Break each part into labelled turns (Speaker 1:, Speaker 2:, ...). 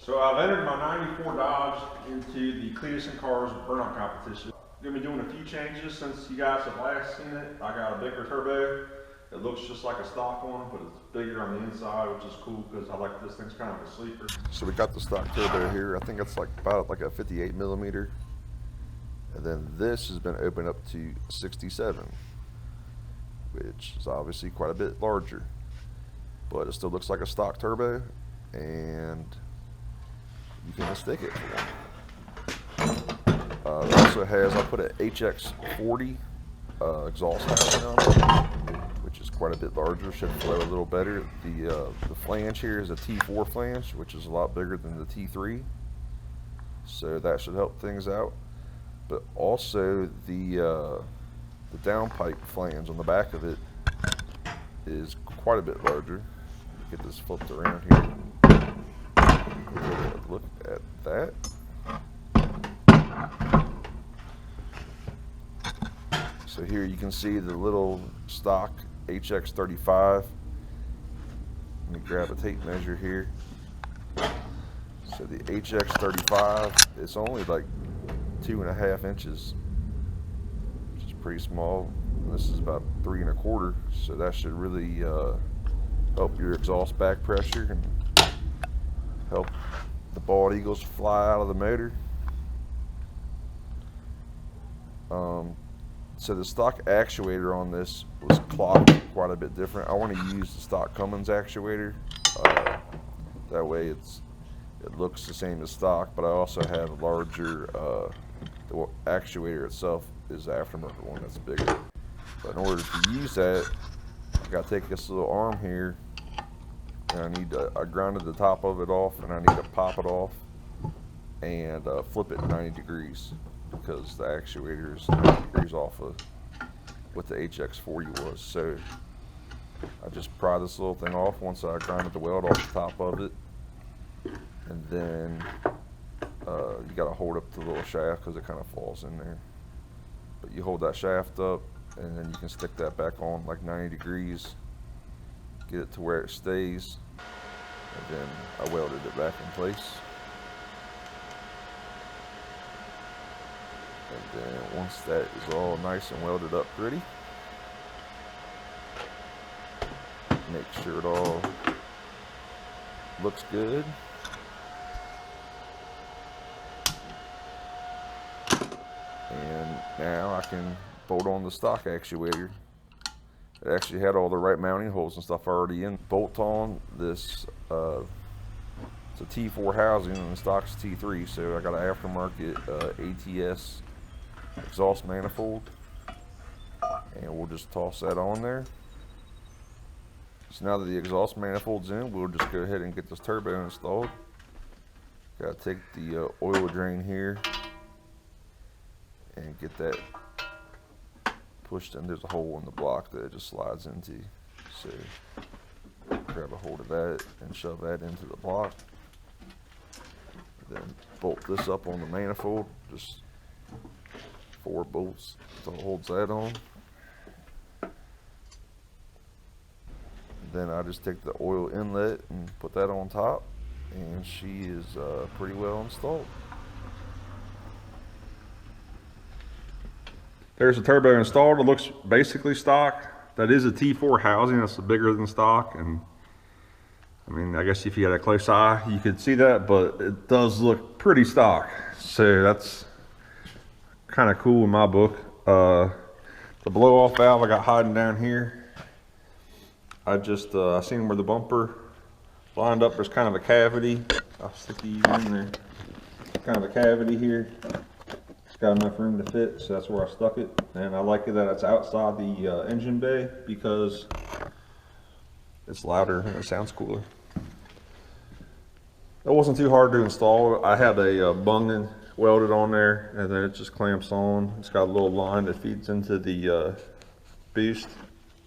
Speaker 1: So I've entered my 94 Dodge into the Cleetus and Cars burnout competition. I'm going to be doing a few changes since you guys have last seen it. I got a bigger turbo. It looks just like a stock one, but it's bigger on the inside, which is cool because I like this thing's kind of a sleeper. So we got the stock turbo here. I think it's like about like a 58 millimeter. And then this has been opened up to 67, which is obviously quite a bit larger. But it still looks like a stock turbo, and you can mistake it for one. It also has, I put an HX40 exhaust housing on it, which is quite a bit larger, should flow a little better. The flange here is a T4 flange, which is a lot bigger than the T3, so that should help things out. But also the downpipe flange on the back of it is quite a bit larger. Get this flipped around here. Look at that. So here you can see the little stock HX35. Let me grab a tape measure here. So the HX35 is only like 2.5 inches, which is pretty small. And this is about 3 1/4, so that should really help your exhaust back pressure and help the bald eagles fly out of the motor. So the stock actuator on this was clocked quite a bit different. I want to use the stock Cummins actuator. That way it looks the same as stock, but I also have a larger, the actuator itself is the aftermarket one that's bigger. But in order to use that, I got to take this little arm here, and I grounded the top of it off, and I need to pop it off and flip it 90 degrees because the actuator is 90 degrees off of what the HX40 was. So I just pry this little thing off once I grounded the weld off the top of it, and then you got to hold up the little shaft because it kind of falls in there. But you hold that shaft up, and then you can stick that back on like 90 degrees, get it to where it stays, and then I welded it back in place. And then once that is all nice and welded up pretty, make sure it all looks good. And now I can bolt on the stock actuator. It actually had all the right mounting holes and stuff already in. Bolt on this, it's a T4 housing and the stock's T3, so I got an aftermarket ATS exhaust manifold, and we'll just toss that on there. So now that the exhaust manifold's in, we'll just go ahead and get this turbo installed. Gotta take the oil drain here and get that pushed in. There's a hole in the block that it just slides into, so grab a hold of that and shove that into the block. Then bolt this up on the manifold, just 4 bolts that holds that on. Then I just take the oil inlet and put that on top, and she is pretty well installed. There's the turbo installed. It looks basically stock. That is a T4 housing. That's bigger than stock, and I mean, I guess if you had a close eye, you could see that, but it does look pretty stock. So that's kind of cool in my book. The blow-off valve I got hiding down here. I seen where the bumper lined up. There's kind of a cavity. I'll stick these in there. Kind of a cavity here. It's got enough room to fit, so that's where I stuck it. And I like it that it's outside the engine bay because it's louder and it sounds cooler. It wasn't too hard to install. I had a bung welded on there, and then it just clamps on. It's got a little line that feeds into the boost.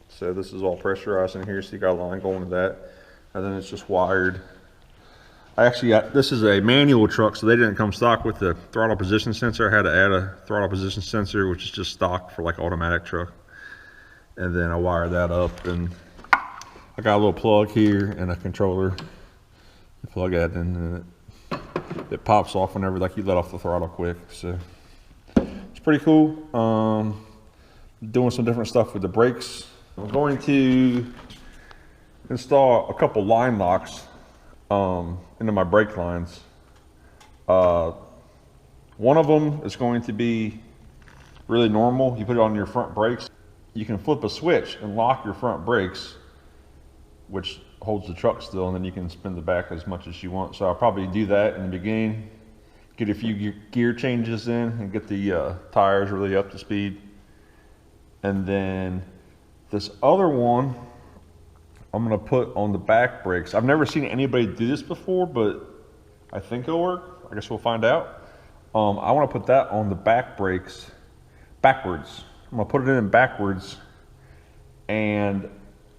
Speaker 1: So this is all pressurized in here, so you got a line going to that. And then it's just wired. This is a manual truck, so they didn't come stock with the throttle position sensor. I had to add a throttle position sensor, which is just stock for like automatic truck. And then I wired that up, and I got a little plug here and a controller. You plug that in, and it pops off whenever like you let off the throttle quick. So it's pretty cool. Doing some different stuff with the brakes. I'm going to install a couple line locks into my brake lines. One of them is going to be really normal. You put it on your front brakes. You can flip a switch and lock your front brakes, which holds the truck still, and then you can spin the back as much as you want. So I'll probably do that in the beginning, get a few gear changes in and get the tires really up to speed. And then this other one, I'm gonna put on the back brakes. I've never seen anybody do this before, but I think it'll work. I guess we'll find out. I wanna put that on the back brakes backwards. I'm gonna put it in backwards, and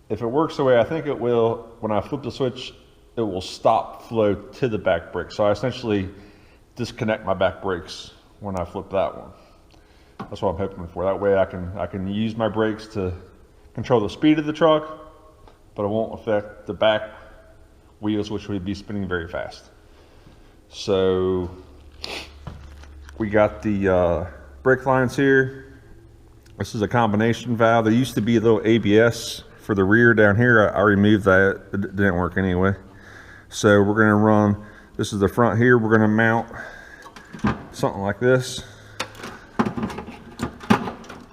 Speaker 1: if it works the way I think it will, when I flip the switch, it will stop flow to the back brake. So I essentially disconnect my back brakes when I flip that one. That's what I'm hoping for. That way I can use my brakes to control the speed of the truck, but it won't affect the back wheels, which would be spinning very fast. So we got the brake lines here. This is a combination valve. There used to be a little ABS for the rear down here. I removed that. It didn't work anyway. So we're gonna run, this is the front here. We're gonna mount something like this.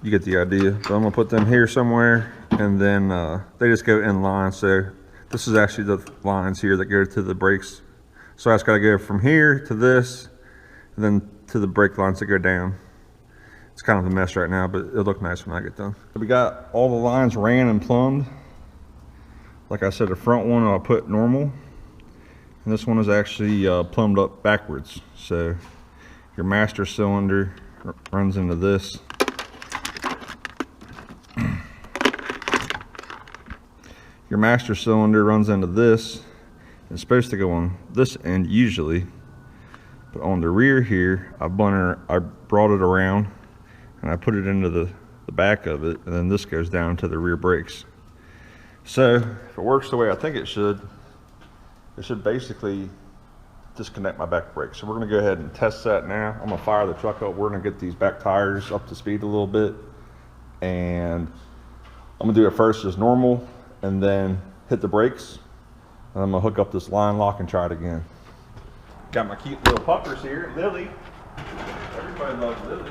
Speaker 1: You get the idea. So I'm gonna put them here somewhere, and then they just go in line. So this is actually the lines here that go to the brakes. So I just gotta go from here to this, and then to the brake lines that go down. It's kind of a mess right now, but it'll look nice when I get done. We got all the lines ran and plumbed. Like I said, the front one I'll put normal, and this one is actually plumbed up backwards. So your master cylinder runs into this. Your master cylinder runs into this. It's supposed to go on this end usually, but on the rear here, I brought it around and I put it into the back of it, and then this goes down to the rear brakes. So if it works the way I think it should basically disconnect my back brakes. So we're gonna go ahead and test that now. I'm gonna fire the truck up. We're gonna get these back tires up to speed a little bit, and I'm gonna do it first as normal and then hit the brakes. And I'm gonna hook up this line lock and try it again. Got my cute little puppers here, Lily. Everybody loves Lily.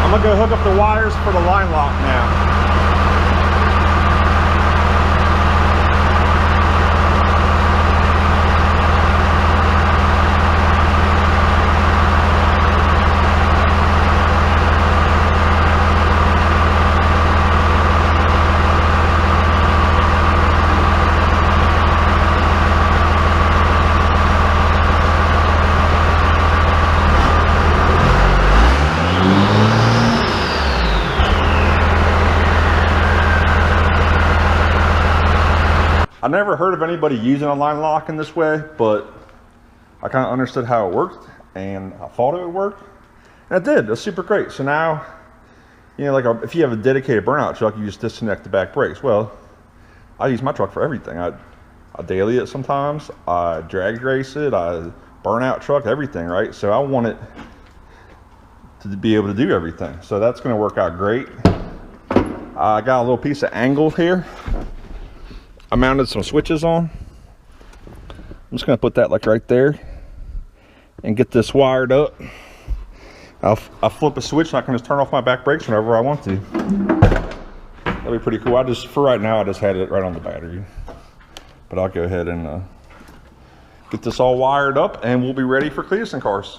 Speaker 1: I'm gonna go hook up the wires for the line lock now. I never heard of anybody using a line lock in this way, but I kind of understood how it worked, and I thought it would work, and it did. It's super great. So now, you know, like if you have a dedicated burnout truck, you just disconnect the back brakes. Well, I use my truck for everything. I daily it sometimes, I drag race it, I burnout truck, everything, right? So I want it to be able to do everything. So that's going to work out great. I got a little piece of angle here. I mounted some switches on. I'm just gonna put that like right there and get this wired up. I'll flip a switch and I can just turn off my back brakes whenever I want to. That'd be pretty cool. For right now, I just had it right on the battery. But I'll go ahead and get this all wired up, and we'll be ready for Cleetus and cars.